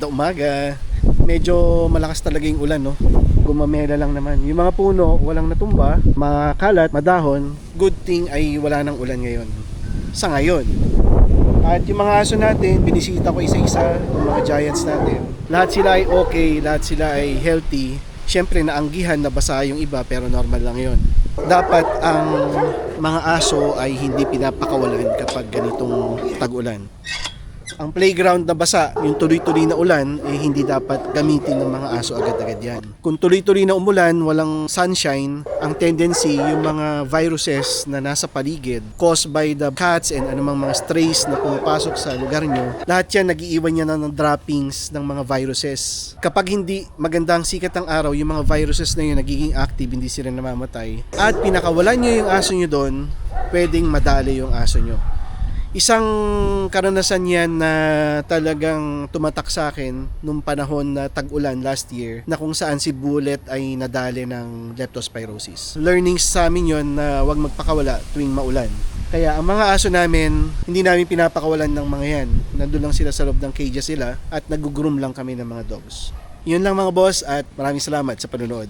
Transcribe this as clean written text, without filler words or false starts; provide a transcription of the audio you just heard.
na umaga. Medyo malakas talaga yung ulan, no? Gumamela lang naman. Yung mga puno, walang natumba, makalat, madahon. Good thing ay wala nang ulan ngayon. Sa ngayon. At yung mga aso natin, binisita ko isa-isa, yung mga giants natin. Lahat sila ay okay, lahat sila ay healthy. Siyempre naanggihan, nabasa yung iba, pero normal lang yon. Dapat ang mga aso ay hindi pinapakawalan kapag ganitong tag-ulan. Ang playground na basa, yung tuloy-tuloy na ulan, hindi dapat gamitin ng mga aso agad-agad yan. Kung tuloy-tuloy na umulan, walang sunshine, ang tendency, yung mga viruses na nasa paligid, caused by the cats and anumang mga strays na pumapasok sa lugar nyo, lahat yan nag-iiwan yan ng droppings ng mga viruses. Kapag hindi magandang sikat ng araw, yung mga viruses na yun nagiging active, hindi sila namamatay. At pinakawalan nyo yung aso nyo doon, pwedeng madali yung aso nyo. Isang karanasan yan na talagang tumatak sa akin nung panahon na tag-ulan last year na kung saan si Bullet ay nadali ng leptospirosis. Learnings sa amin yon na huwag magpakawala tuwing maulan. Kaya ang mga aso namin, hindi namin pinapakawalan ng mga yan. Nandun lang sila sa loob ng cage sila at nag-groom lang kami ng mga dogs. Yun lang mga boss at maraming salamat sa panonood.